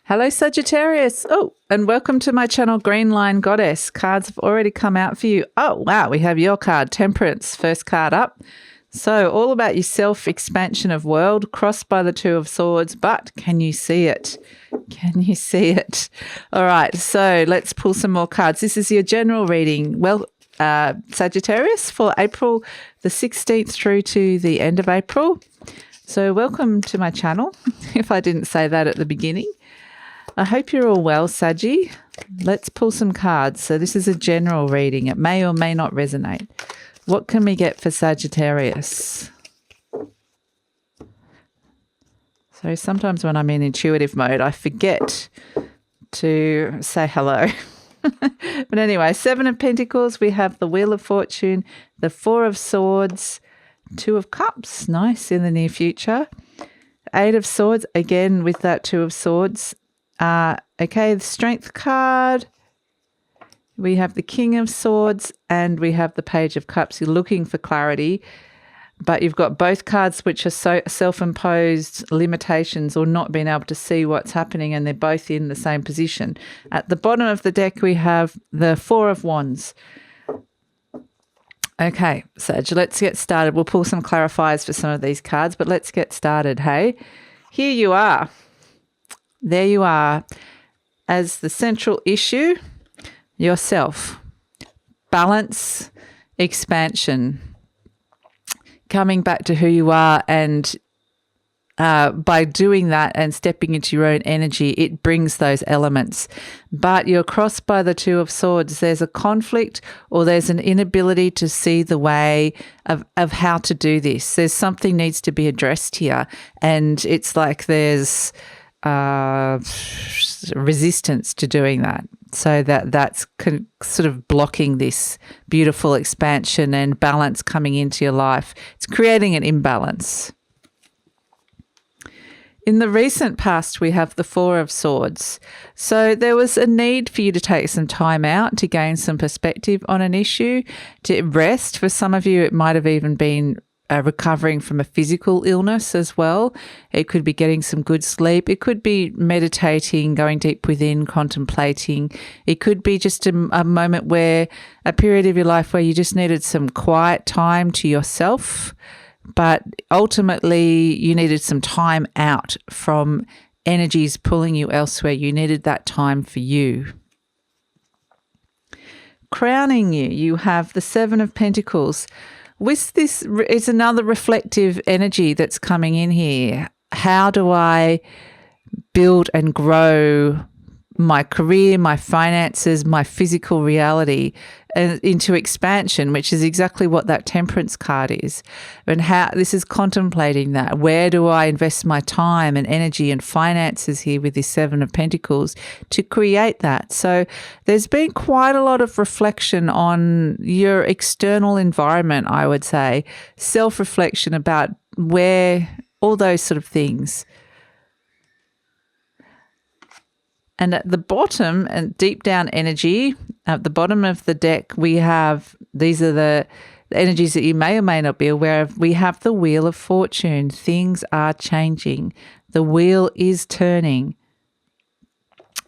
Hello, Sagittarius. Oh, and welcome to my channel, GreenLion Goddess. Cards have already come out for you. Oh, wow, we have your card, Temperance, first card up. So all about your self-expansion of world, crossed by the Two of Swords, but can you see it? Can you see it? All right, so let's pull some more cards. This is your general reading. Well, Sagittarius, for April the 16th through to the end of April. So welcome to my channel, if I didn't say that at the beginning. I hope you're all well, Saggy. Let's pull some cards. So this is a general reading. It may or may not resonate. What can we get for Sagittarius? So sometimes when I'm in intuitive mode, I forget to say hello. But anyway, Seven of Pentacles, we have the Wheel of Fortune, the Four of Swords, Two of Cups, nice in the near future. Eight of Swords, again with that Two of Swords. Okay, the Strength card. We have the King of Swords and we have the Page of Cups. You're looking for clarity, but you've got both cards which are self-imposed limitations or not being able to see what's happening, and they're both in the same position. At the bottom of the deck, we have the Four of Wands. Okay, Sag, let's get started. We'll pull some clarifiers for some of these cards, but let's get started, hey? Here you are. There you are. As the central issue, yourself. Balance, expansion. Coming back to who you are, and by doing that and stepping into your own energy, it brings those elements. But you're crossed by the Two of Swords. There's a conflict, or there's an inability to see the way of how to do this. There's something needs to be addressed here, and it's like there's resistance to doing that. So that's sort of blocking this beautiful expansion and balance coming into your life. It's creating an imbalance. In the recent past, we have the Four of Swords. So there was a need for you to take some time out to gain some perspective on an issue, to rest. For some of you, it might have even been recovering from a physical illness as well. It could be getting some good sleep. It could be meditating, going deep within, contemplating. It could be just a moment where, a period of your life where you just needed some quiet time to yourself. But ultimately, you needed some time out from energies pulling you elsewhere. You needed that time for you. Crowning you, you have the Seven of Pentacles. With this is another reflective energy that's coming in here. How do I build and grow my career, my finances, my physical reality into expansion, which is exactly what that Temperance card is. And how this is contemplating that. Where do I invest my time and energy and finances here with this Seven of Pentacles to create that? So there's been quite a lot of reflection on your external environment, I would say. Self-reflection about where, all those sort of things. And at the bottom, and deep down energy, at the bottom of the deck, we have, these are the energies that you may or may not be aware of. We have the Wheel of Fortune. Things are changing. The wheel is turning.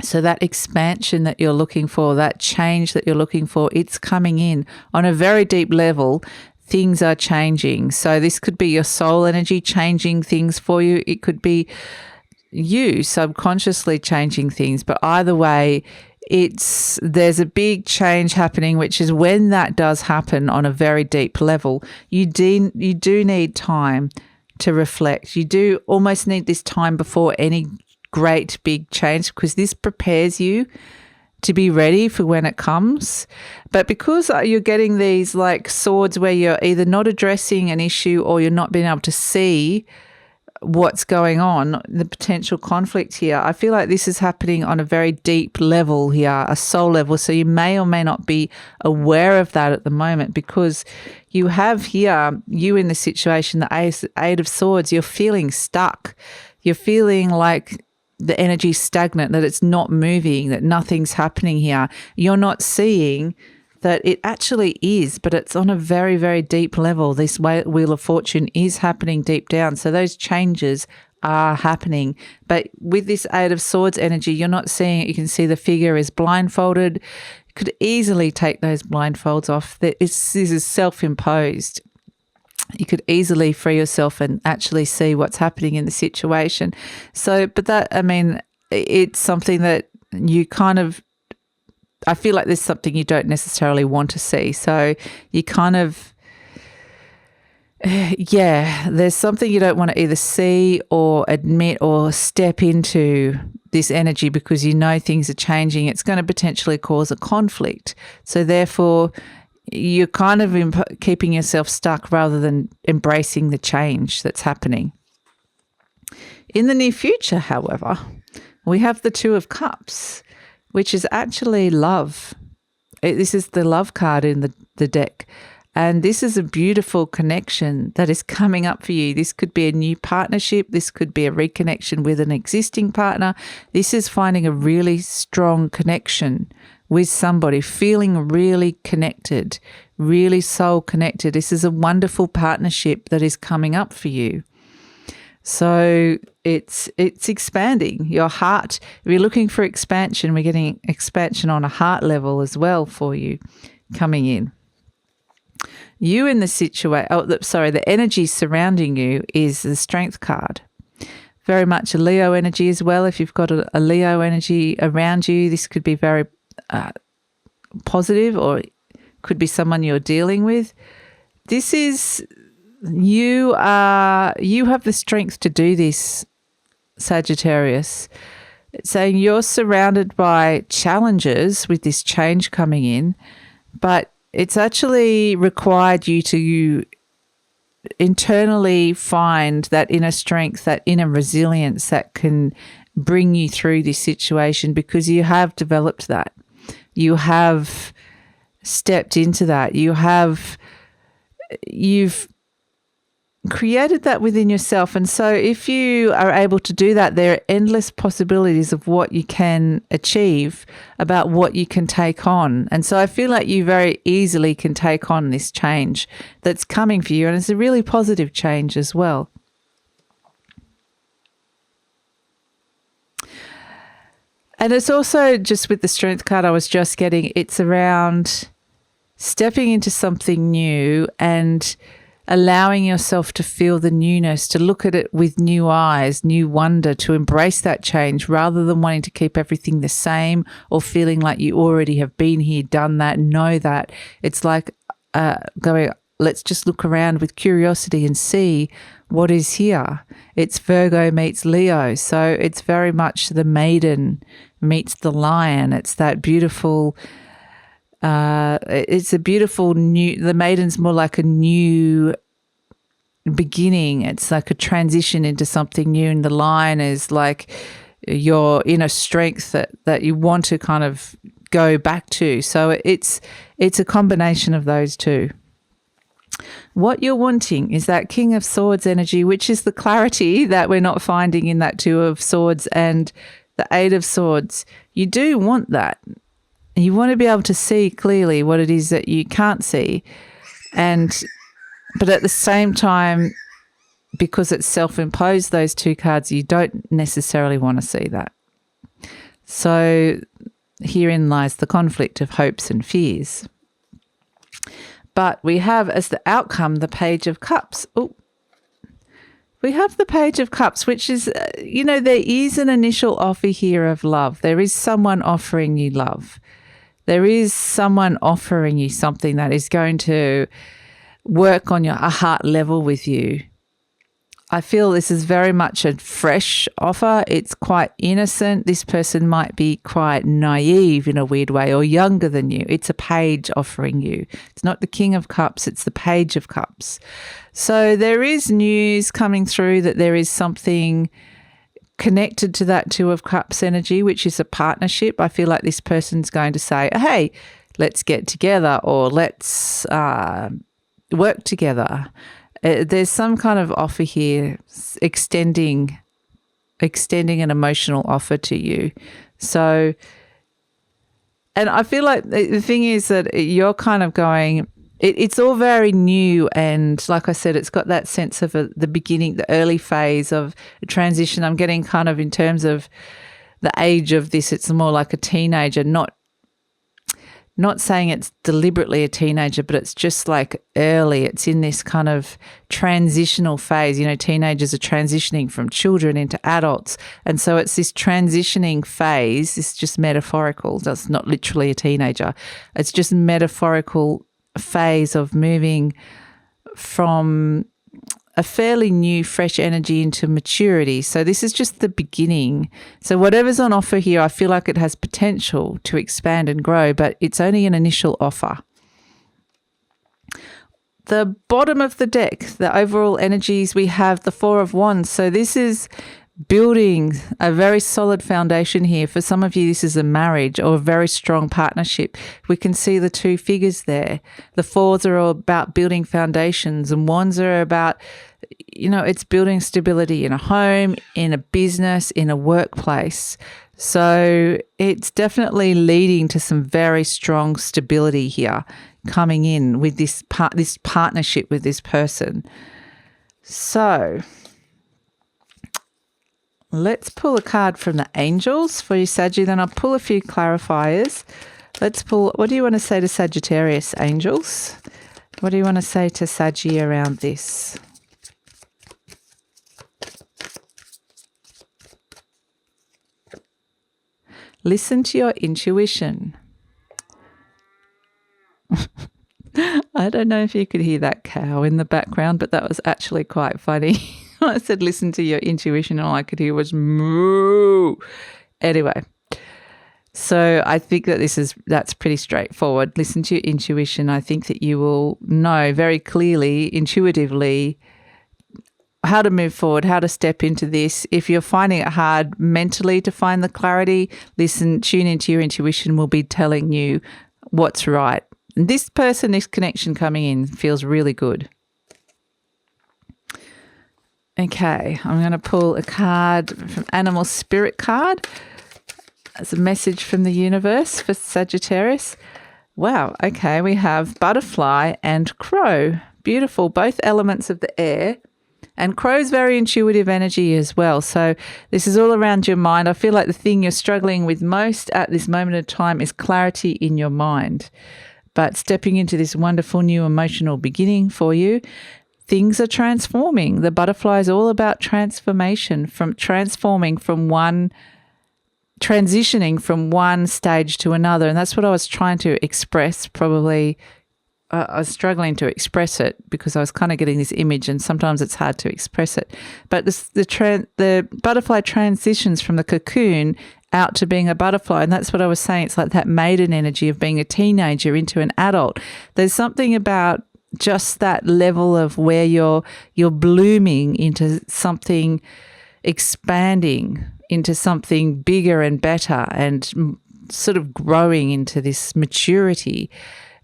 So that expansion that you're looking for, that change that you're looking for, it's coming in on a very deep level. Things are changing. So this could be your soul energy changing things for you. It could be you subconsciously changing things, but either way, there's a big change happening, which is when that does happen on a very deep level, you do need time to reflect. You do almost need this time before any great big change, because this prepares you to be ready for when it comes. But because you're getting these like swords where you're either not addressing an issue or you're not being able to see what's going on, the potential conflict here, I feel like this is happening on a very deep level here, a soul level. So you may or may not be aware of that at the moment, because you have here, you in the situation, the Eight of Swords, you're feeling stuck. You're feeling like the energy's stagnant, that it's not moving, that nothing's happening here. You're not seeing that it actually is, but it's on a very, very deep level. This Wheel of Fortune is happening deep down. So those changes are happening. But with this Eight of Swords energy, you're not seeing it. You can see the figure is blindfolded. You could easily take those blindfolds off. This is self-imposed. You could easily free yourself and actually see what's happening in the situation. So, but that, I mean, it's something that you kind of, I feel like there's something you don't necessarily want to see. So you kind of, there's something you don't want to either see or admit or step into this energy because you know things are changing. It's going to potentially cause a conflict. So therefore, you're kind of keeping yourself stuck rather than embracing the change that's happening. In the near future, however, we have the Two of Cups, which is actually love. This is the love card in the deck. And this is a beautiful connection that is coming up for you. This could be a new partnership. This could be a reconnection with an existing partner. This is finding a really strong connection with somebody, feeling really connected, really soul connected. This is a wonderful partnership that is coming up for you. So it's expanding your heart. If you're looking for expansion, we're getting expansion on a heart level as well for you coming in. You in the situation, the energy surrounding you is the Strength card. Very much a Leo energy as well. If you've got a Leo energy around you, this could be very positive, or could be someone you're dealing with. This is, you have the strength to do this, Sagittarius. It's saying you're surrounded by challenges with this change coming in, but it's actually required you to internally find that inner strength, that inner resilience that can bring you through this situation, because you have developed that. You have stepped into that. You've created that within yourself. And so if you are able to do that, there are endless possibilities of what you can achieve, about what you can take on. And so I feel like you very easily can take on this change that's coming for you. And it's a really positive change as well. And it's also just with the Strength card I was just getting, it's around stepping into something new and allowing yourself to feel the newness, to look at it with new eyes, new wonder, to embrace that change rather than wanting to keep everything the same or feeling like you already have been here, done that, know that. It's like going, let's just look around with curiosity and see what is here. It's Virgo meets Leo. So it's very much the maiden meets the lion. It's that beautiful, it's a beautiful new, the maiden's more like a new beginning. It's like a transition into something new. And the lion is like your inner strength that you want to kind of go back to. So it's a combination of those two. What you're wanting is that King of Swords energy, which is the clarity that we're not finding in that Two of Swords and the Eight of Swords. You do want that. You want to be able to see clearly what it is that you can't see. But at the same time, because it's self-imposed, those two cards, you don't necessarily want to see that. So herein lies the conflict of hopes and fears. But we have as the outcome the Page of Cups. Oh, we have the Page of Cups, which is, there is an initial offer here of love. There is someone offering you love. There is someone offering you something that is going to work on a heart level with you. I feel this is very much a fresh offer. It's quite innocent. This person might be quite naive in a weird way, or younger than you. It's a page offering you. It's not the King of Cups, it's the Page of Cups. So there is news coming through that there is something connected to that Two of Cups energy, which is a partnership. I feel like this person's going to say, hey, let's get together, or let's work together. There's some kind of offer here, extending an emotional offer to you. So, And I feel like the thing is that you're kind of going, it's all very new. And like I said, it's got that sense of the beginning, the early phase of transition. I'm getting kind of in terms of the age of this, it's more like a teenager, not saying it's deliberately a teenager, but it's just like early. It's in this kind of transitional phase. You know, teenagers are transitioning from children into adults. And so it's this transitioning phase. It's just metaphorical. That's not literally a teenager. It's just metaphorical phase of moving from a fairly new, fresh energy into maturity. So this is just the beginning. So whatever's on offer here, I feel like it has potential to expand and grow, but it's only an initial offer. The bottom of the deck, the overall energies, we have the Four of Wands. So this is building a very solid foundation here. For some of you, this is a marriage or a very strong partnership. We can see the two figures there. The fours are all about building foundations, and wands are about, you know, it's building stability in a home, in a business, in a workplace. So it's definitely leading to some very strong stability here coming in with this partnership with this person. So let's pull a card from the angels for you, Saggy. Then I'll pull a few clarifiers. Let's pull, what do you want to say to Sagittarius, angels? What do you want to say to Saggy around this? Listen to your intuition. I don't know if you could hear that cow in the background, but that was actually quite funny. I said, listen to your intuition, and all I could hear was moo. Anyway, so I think that that's pretty straightforward. Listen to your intuition. I think that you will know very clearly, intuitively, how to move forward, how to step into this. If you're finding it hard mentally to find the clarity, tune into your intuition. Will be telling you what's right. And this person, this connection coming in feels really good. Okay, I'm going to pull a card from Animal Spirit card as a message from the universe for Sagittarius. Wow, okay, we have butterfly and crow. Beautiful, both elements of the air. And crow's very intuitive energy as well. So this is all around your mind. I feel like the thing you're struggling with most at this moment of time is clarity in your mind. But stepping into this wonderful new emotional beginning for you, things are transforming. The butterfly is all about transformation, transitioning from one stage to another. And that's what I was trying to express. Probably I was struggling to express it because I was kind of getting this image, and sometimes it's hard to express it. But the butterfly transitions from the cocoon out to being a butterfly, and that's what I was saying. It's like that maiden energy of being a teenager into an adult. There's something about just that level of where you're blooming into something, expanding into something bigger and better, and sort of growing into this maturity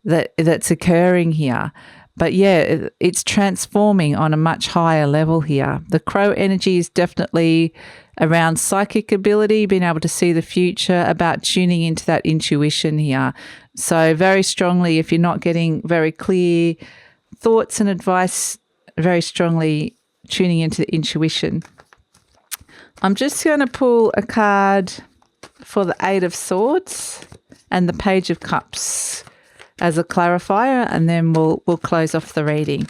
that's occurring here. But yeah, it's transforming on a much higher level here. The crow energy is definitely around psychic ability, being able to see the future, about tuning into that intuition here. So very strongly, if you're not getting very clear thoughts and advice, very strongly tuning into the intuition. I'm just going to pull a card for the Eight of Swords and the Page of Cups as a clarifier, and then we'll close off the reading.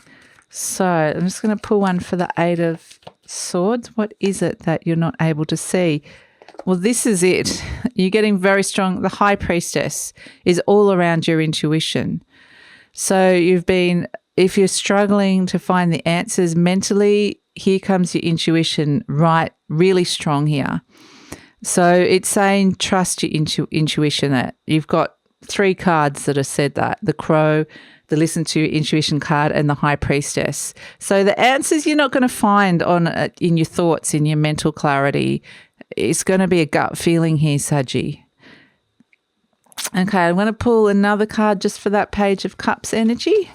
So I'm just going to pull one for the Eight of Swords. What is it that you're not able to see? Well, this is it. You're getting very strong. The High Priestess is all around your intuition. So if you're struggling to find the answers mentally, here comes your intuition, right? Really strong here. So it's saying trust your intuition. That you've got 3 cards that have said that: the crow, the listen to your intuition card, and the High Priestess. So the answers you're not going to find in your thoughts, in your mental clarity. It's going to be a gut feeling here, Saggy. Okay, I'm going to pull another card just for that Page of Cups energy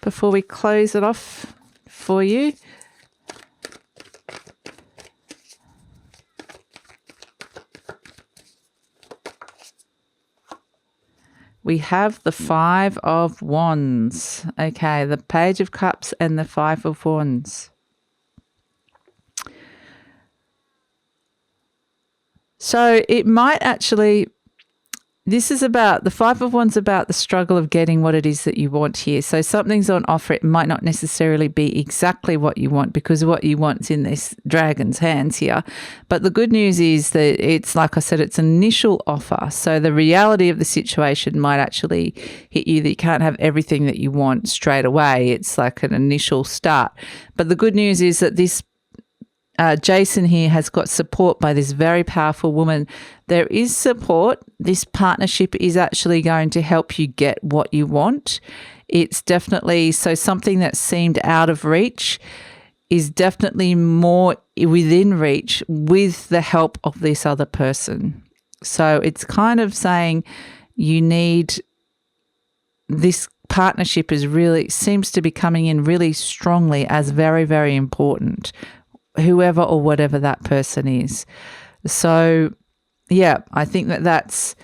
before we close it off for you. we have the Five of Wands. Okay, the Page of Cups and the Five of Wands. So it might actually, this is about, the Five of Wands about the struggle of getting what it is that you want here. So something's on offer. It might not necessarily be exactly what you want because what you want's in this dragon's hands here. But the good news is that it's, like I said, it's an initial offer. So the reality of the situation might actually hit you that you can't have everything that you want straight away. It's like an initial start. But the good news is that this Jason here has got support by this very powerful woman. There is support. This partnership is actually going to help you get what you want. It's definitely, so something that seemed out of reach is definitely more within reach with the help of this other person. So it's kind of saying you need, this partnership is really, seems to be coming in really strongly as very, very important, whoever or whatever that person is. So, yeah, I think that that's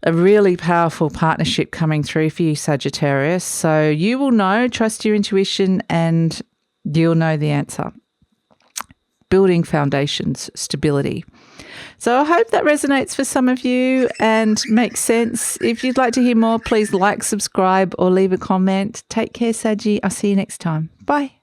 a really powerful partnership coming through for you, Sagittarius. So you will know, trust your intuition, and you'll know the answer. Building foundations, stability. So I hope that resonates for some of you and makes sense. If you'd like to hear more, please like, subscribe, or leave a comment. Take care, Saggy. I'll see you next time. Bye.